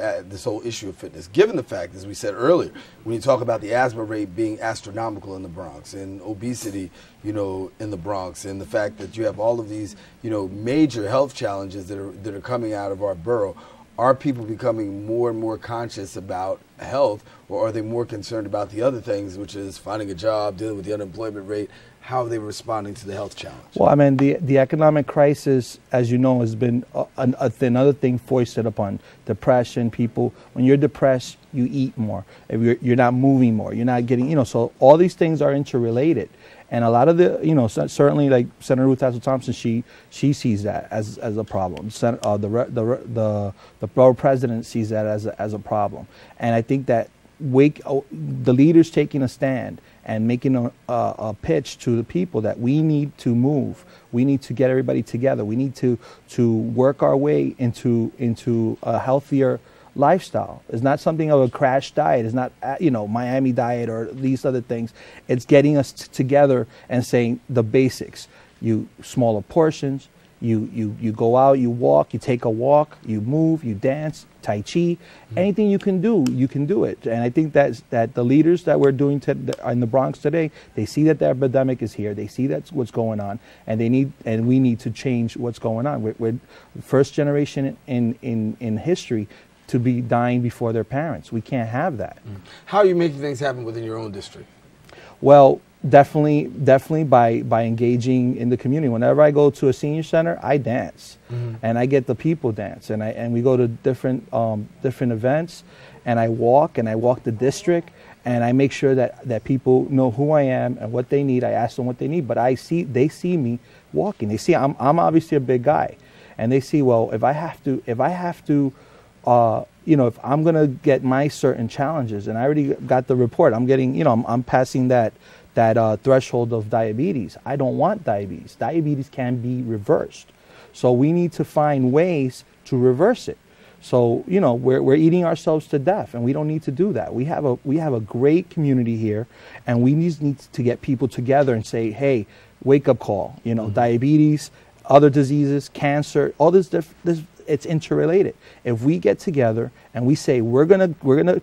issue of fitness, given the fact, as we said earlier, when you talk about the asthma rate being astronomical in the Bronx and obesity, you know, in the Bronx, and the fact that you have all of these, you know, major health challenges that are coming out of our borough, are people becoming more and more conscious about health, or are they more concerned about the other things, which is finding a job, dealing with the unemployment rate? How are they responding to the health challenge? Well, I mean, the economic crisis, as you know, has been another thing foisted upon depression. People, when you're depressed, you eat more. If you're not moving more, you're not getting, you know, so all these things are interrelated. And a lot of the, you know, certainly like Senator Ruth Hassel Thompson, she sees that as a problem. The borough president sees that as a problem. And I think that the leaders taking a stand and making a pitch to the people that we need to move. We need to get everybody together. We need to work our way into a healthier lifestyle. It's not something of a crash diet. It's not, you know, Miami diet or these other things. It's getting us together and saying the basics. You smaller portions. You go out, you walk, you take a walk, you move, you dance, Tai Chi, anything you can do it. And I think that the leaders that we're doing in the Bronx today, they see that the epidemic is here, they see that's what's going on, and we need to change what's going on. We're first generation in history to be dying before their parents. We can't have that. How are you making things happen within your own district? Well, definitely by engaging in the community. Whenever I go to a senior center, I dance, and I get the people dance, and we go to different events, and I walk the district, and I make sure that people know who I am and what they need. I ask them what they need, but they see me walking. They see I'm obviously a big guy, and they see, well, if I have to you know, if I'm gonna get my certain challenges, and I already got the report, I'm getting, you know, I'm passing that threshold of diabetes. I don't want diabetes. Diabetes can be reversed. So we need to find ways to reverse it. So, you know, we're eating ourselves to death, and we don't need to do that. We have a great community here, and we need to get people together and say, hey, wake up call, you know, diabetes, other diseases, cancer, all this it's interrelated. If we get together and we say we're gonna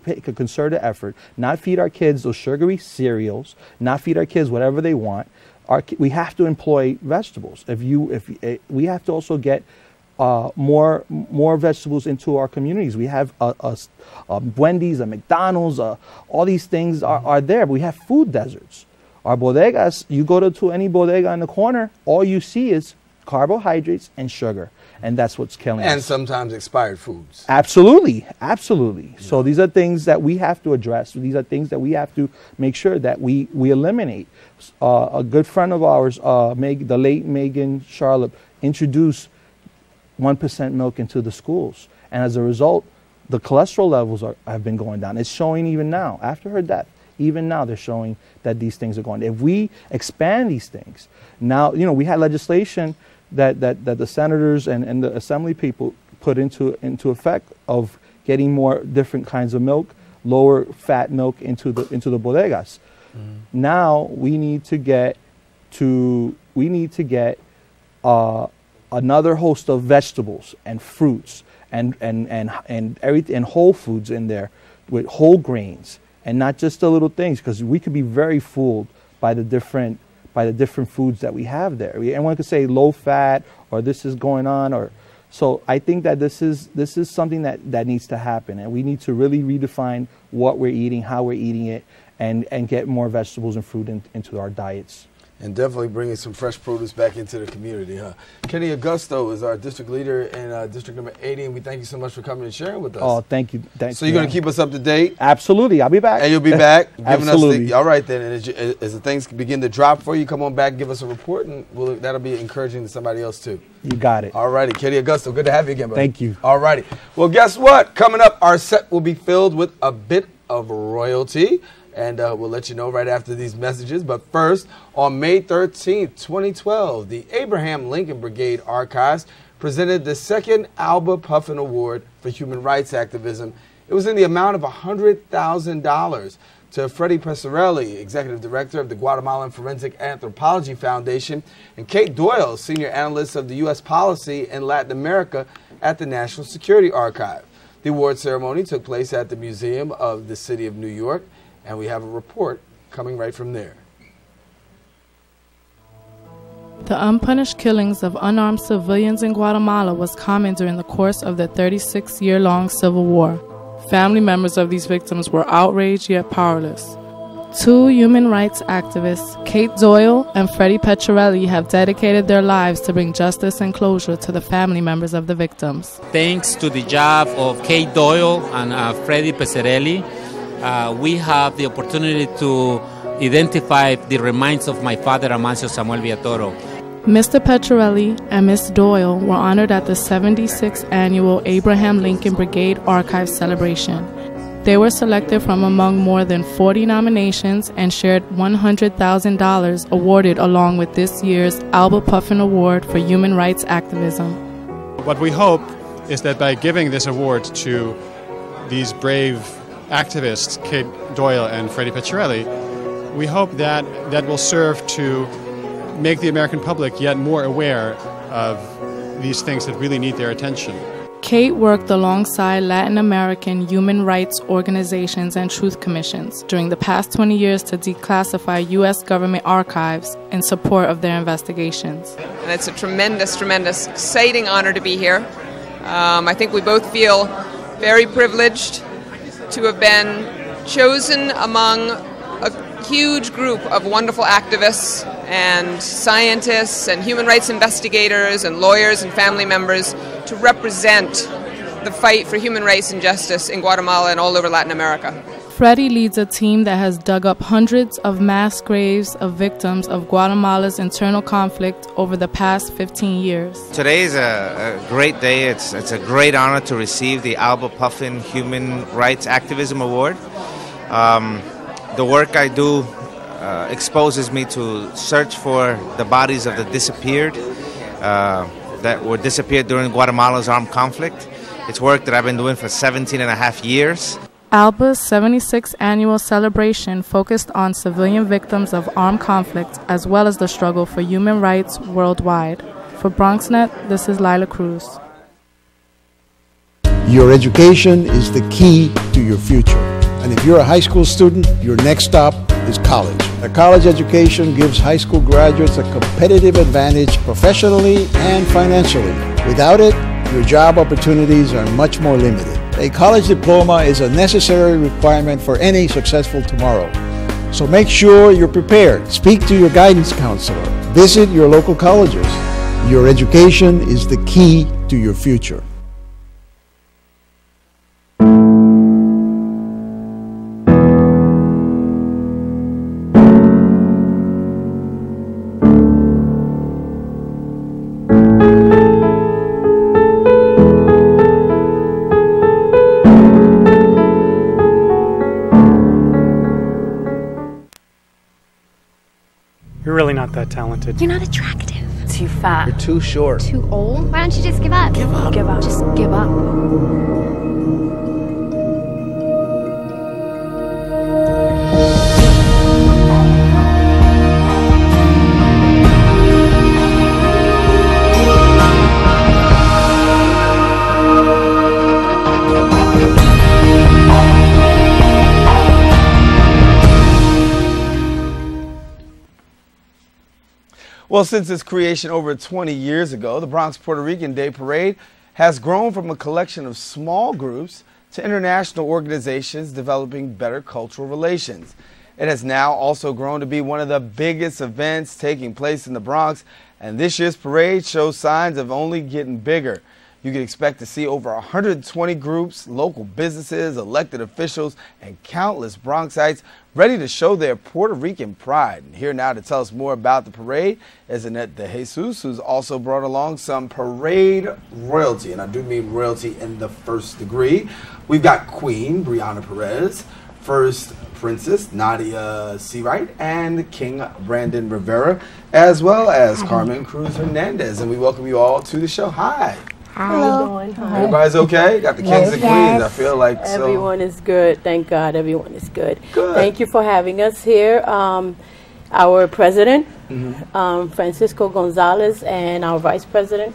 make a concerted effort, not feed our kids those sugary cereals, not feed our kids whatever they want, we have to employ vegetables. We have to also get more vegetables into our communities. We have a Wendy's, a McDonald's, all these things are there. But we have food deserts. Our bodegas, you go to any bodega in the corner, all you see is carbohydrates and sugar, and that's what's killing us. And sometimes expired foods. Absolutely, absolutely. Yeah. So these are things that we have to address. These are things that we have to make sure that we eliminate. A good friend of ours, the late Megan Charlotte, introduced 1% milk into the schools, and as a result, the cholesterol levels have been going down. It's showing even now, after her death. Even now, they're showing that these things are going. If we expand these things, now, you know, we had legislation that the senators and the assembly people put into effect of getting more different kinds of milk, lower fat milk into the bodegas. Now we need to get another host of vegetables and fruits and everything, and whole foods in there with whole grains, and not just the little things, because we could be very fooled by the different foods that we have there. Everyone could say low fat, or this is going on, or so. I think that this is something that needs to happen, and we need to really redefine what we're eating, how we're eating it, and get more vegetables and fruit into our diets. And definitely bringing some fresh produce back into the community, huh? Kenny Augusto is our district leader in district number 80, and we thank you so much for coming and sharing with us. Oh, thank you. So you're going to keep us up to date? Absolutely. I'll be back. And you'll be back? Absolutely. All right, then. And as the things begin to drop for you, come on back, give us a report, and that'll be encouraging to somebody else, too. You got it. All righty. Kenny Augusto, good to have you again, buddy. Thank you. All righty. Well, guess what? Coming up, our set will be filled with a bit of royalty. And we'll let you know right after these messages. But first, on May 13th, 2012, the Abraham Lincoln Brigade Archives presented the second Alba Puffin Award for Human Rights Activism. It was in the amount of $100,000 to Freddie Pesarelli, Executive Director of the Guatemalan Forensic Anthropology Foundation, and Kate Doyle, Senior Analyst of the U.S. Policy in Latin America at the National Security Archive. The award ceremony took place at the Museum of the City of New York, and we have a report coming right from there. The unpunished killings of unarmed civilians in Guatemala was common during the course of the 36-year-long civil war. Family members of these victims were outraged yet powerless. Two human rights activists, Kate Doyle and Freddie Pesarelli, have dedicated their lives to bring justice and closure to the family members of the victims. Thanks to the job of Kate Doyle and Freddie Pesarelli, we have the opportunity to identify the remains of my father, Amancio Samuel Villatoro. Mr. Pesarelli and Ms. Doyle were honored at the 76th Annual Abraham Lincoln Brigade Archive celebration. They were selected from among more than 40 nominations and shared $100,000 awarded along with this year's Alba Puffin Award for Human Rights Activism. What we hope is that by giving this award to these brave activists, Kate Doyle and Freddie Pesarelli, we hope that that will serve to make the American public yet more aware of these things that really need their attention. Kate worked alongside Latin American human rights organizations and truth commissions during the past 20 years to declassify U.S. government archives in support of their investigations. And it's a tremendous, tremendous, exciting honor to be here. I think we both feel very privileged to have been chosen among a huge group of wonderful activists and scientists and human rights investigators and lawyers and family members to represent the fight for human rights and justice in Guatemala and all over Latin America. Freddie leads a team that has dug up hundreds of mass graves of victims of Guatemala's internal conflict over the past 15 years. Today is a great day. It's a great honor to receive the Alba Puffin Human Rights Activism Award. The work I do exposes me to search for the bodies of the disappeared that were disappeared during Guatemala's armed conflict. It's work that I've been doing for 17 and a half years. Alba's 76th annual celebration focused on civilian victims of armed conflict as well as the struggle for human rights worldwide. For BronxNet, this is Lila Cruz. Your education is the key to your future. And if you're a high school student, your next stop is college. A college education gives high school graduates a competitive advantage professionally and financially. Without it, your job opportunities are much more limited. A college diploma is a necessary requirement for any successful tomorrow. So make sure you're prepared. Speak to your guidance counselor. Visit your local colleges. Your education is the key to your future. You're really not that talented. You're not attractive. Too fat. You're too short. Too old? Why don't you just give up? Give up. Give up. Just give up. Well, since its creation over 20 years ago, the Bronx Puerto Rican Day Parade has grown from a collection of small groups to international organizations developing better cultural relations. It has now also grown to be one of the biggest events taking place in the Bronx, and this year's parade shows signs of only getting bigger. You can expect to see over 120 groups, local businesses, elected officials, and countless Bronxites ready to show their Puerto Rican pride. And here now to tell us more about the parade is Annette De Jesus, who's also brought along some parade royalty, and I do mean royalty in the first degree. We've got Queen Brianna Perez, First Princess Nadia Seawright, and King Brandon Rivera, as well as Carmen Cruz Hernandez. And we welcome you all to the show. Hi. Hello. Everybody's okay? Got the kings and queens. I feel like everyone is good. Thank God, everyone is good. Good. Thank you for having us here. Our president, Francisco Gonzalez, and our vice president,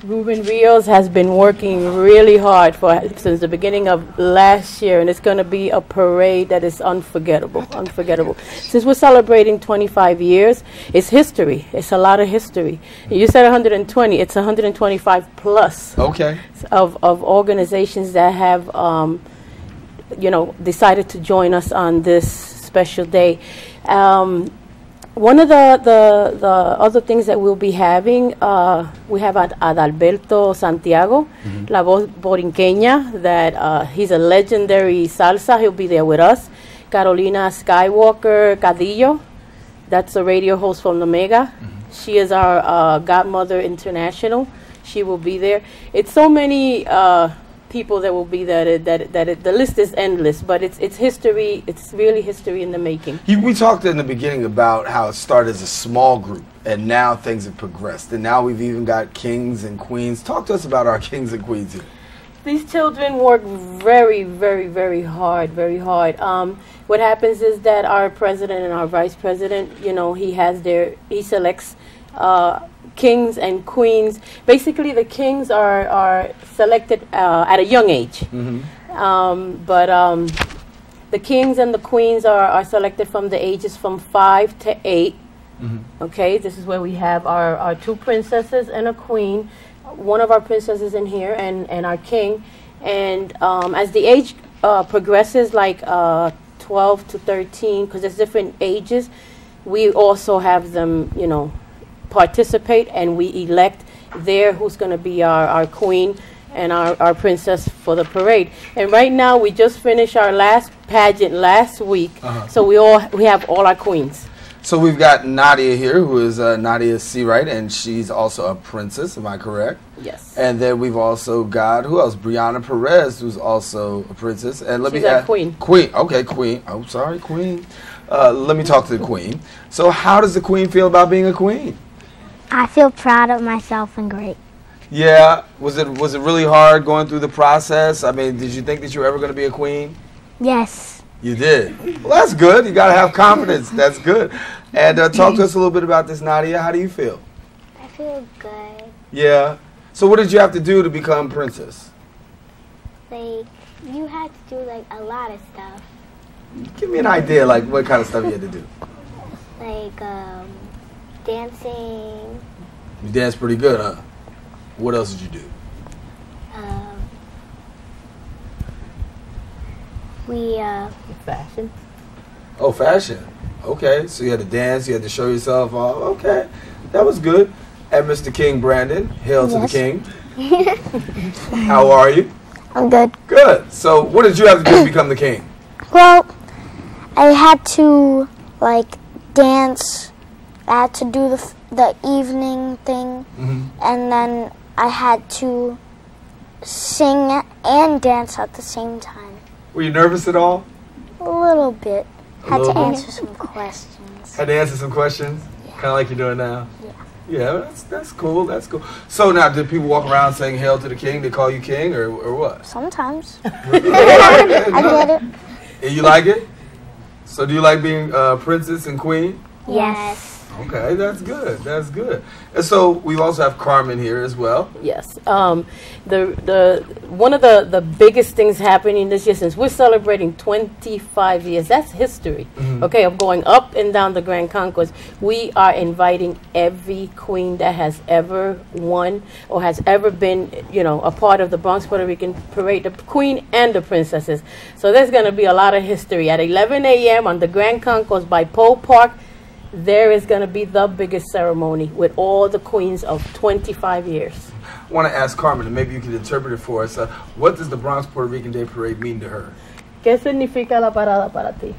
Ruben Rios, has been working really hard since the beginning of last year, and it's going to be a parade that is unforgettable. Unforgettable. Since we're celebrating 25 years, it's history. It's a lot of history. You said 120. It's 125 plus. Okay. Of organizations that have, decided to join us on this special day. One of the other things that we'll be having, we have Adalberto Santiago, La Voz Borinqueña, that he's a legendary salsa. He'll be there with us. Carolina Skywalker Cadillo, that's a radio host from the Mega. She is our Godmother International. She will be there. It's so many people that will be there that the list is endless, but it's history. It's really history in the making. We talked in the beginning about how it started as a small group, and now things have progressed, and now we've even got kings and queens. Talk to us about our kings and queens here. These children work very, very, very hard, very hard. What happens is that our president and our vice president, he selects kings and queens. Basically, the kings are selected at a young age. But the kings and the queens are selected from the ages from 5 to 8. Okay, this is where we have our two princesses and a queen. One of our princesses in here and our king. And as the age progresses, like 12 to 13, because there's different ages, we also have them, participate, and we elect who's going to be our queen and our princess for the parade. And right now we just finished our last pageant last week, so we have all our queens. So we've got Nadia here, who is Nadia Seawright, and she's also a princess, am I correct? Yes. And then we've also got, who else? Brianna Perez, who's also a princess. And she's a queen. Queen, okay, queen. Oh, sorry, queen. Let me talk to the queen. So how does the queen feel about being a queen? I feel proud of myself and great. Yeah. Was it really hard going through the process? I mean, did you think that you were ever going to be a queen? Yes. You did. Well, that's good. You got to have confidence. That's good. And talk to us a little bit about this, Nadia. How do you feel? I feel good. Yeah. So what did you have to do to become princess? Like, you had to do, like, a lot of stuff. Give me an idea, like, what kind of stuff you had to do. Like, dancing. You danced pretty good, huh? What else did you do? Fashion. Oh, fashion. Okay, so you had to dance, you had to show yourself off. Okay, that was good. And Mr. King Brandon. Hail to the Yes. king. How are you? I'm good. Good. So what did you have to do to become the king? Well, I had to like dance. I had to do the evening thing, and then I had to sing and dance at the same time. Were you nervous at all? A little bit. A Had to little bit? answer some questions. Had to answer some questions? Kind of like you're doing now? Yeah, that's cool. That's cool. So now, did people walk around saying "Hail to the King"? They call you king, or what? Sometimes. I get it. And you like it? So do you like being princess and queen? Yes. Okay, that's good. That's good. And so we also have Carmen here as well. Yes. The one of the biggest things happening this year, since we're celebrating 25 years, that's history. Okay, of going up and down the Grand Concourse. We are inviting every queen that has ever won or has ever been, a part of the Bronx Puerto Rican Parade, the queen and the princesses. So there's going to be a lot of history. At 11 a.m. on the Grand Concourse by Pole Park, there is going to be the biggest ceremony with all the queens of 25 years. I want to ask Carmen, and maybe you can interpret it for us. What does the Bronx Puerto Rican Day Parade mean to her? ¿Qué significa la parada para ti?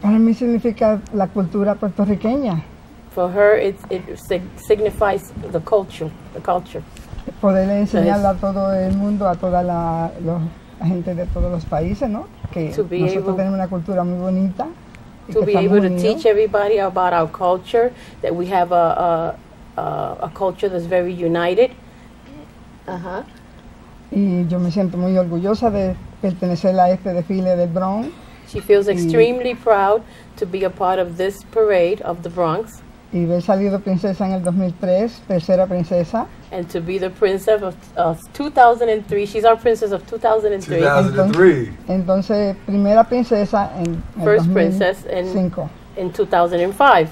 Para mí significa la cultura puertorriqueña. For her, it signifies the culture. Poderle enseñarle a todo el mundo, a toda la gente de todos los países, ¿no? Que nosotros tenemos una cultura muy bonita. To be able to teach everybody about our culture, that we have a culture that's very united. Y yo me siento muy orgullosa de pertenecer a este desfile del Bronx. She feels extremely proud to be a part of this parade of the Bronx. Y haber salido princesa en el 2003, tercera princesa. And to be the princess of 2003. She's our princess of 2003. 2003. Entonces, primera princesa en First el 2005. princess in 2005.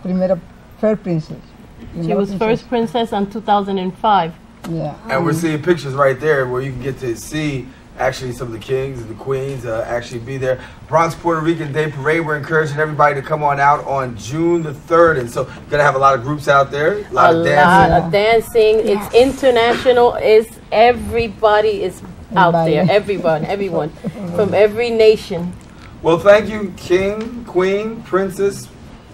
Primera first princess. She was first princess in 2005. Yeah. And we're seeing pictures right there where you can get to see actually some of the kings and the queens actually be there. Bronx Puerto Rican Day Parade, we're encouraging everybody to come on out on June the 3rd. And so you're going to have a lot of groups out there, a lot of dancing. Yes. It's international. Everybody is out there. Everyone from every nation. Well, thank you, king, queen, princess,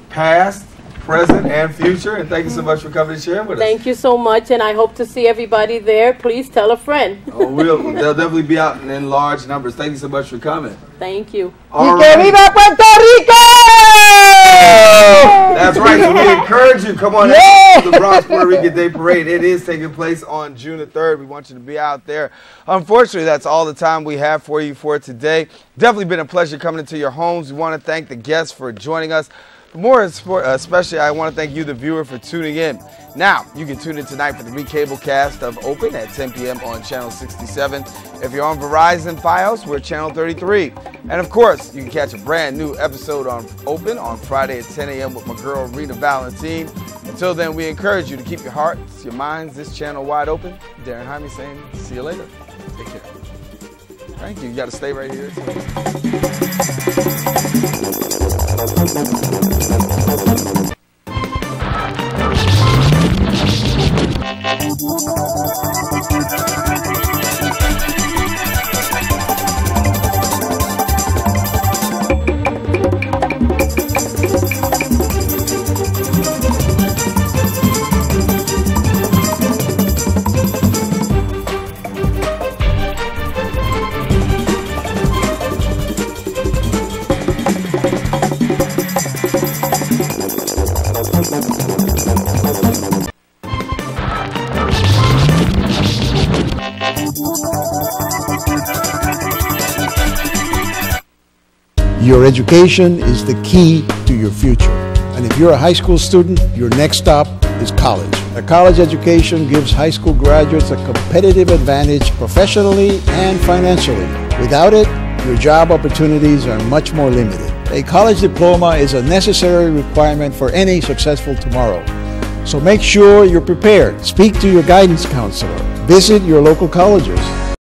past, present, and future. And thank you so much for coming and sharing with us. Thank you so much, and I hope to see everybody there. Please tell a friend. They'll definitely be out in large numbers. Thank you so much for coming. Thank you. All ¡Y que viva Puerto Rico! That's right. So we encourage you, come on out to the Bronx Puerto Rican Day Parade. It is taking place on June the 3rd. We want you to be out there. Unfortunately, that's all the time we have for you for today. Definitely been a pleasure coming into your homes. We want to thank the guests for joining us. More especially, I want to thank you, the viewer, for tuning in. Now, you can tune in tonight for the recablecast of Open at 10 p.m. on Channel 67. If you're on Verizon Fios, we're Channel 33. And of course, you can catch a brand new episode on Open on Friday at 10 a.m. with my girl, Rita Valentine. Until then, we encourage you to keep your hearts, your minds, this channel wide open. Darren Jaime saying, see you later. Take care. Thank you. You got to stay right here. Your education is the key to your future. And if you're a high school student, your next stop is college. A college education gives high school graduates a competitive advantage professionally and financially. Without it, your job opportunities are much more limited. A college diploma is a necessary requirement for any successful tomorrow. So make sure you're prepared. Speak to your guidance counselor. Visit your local colleges.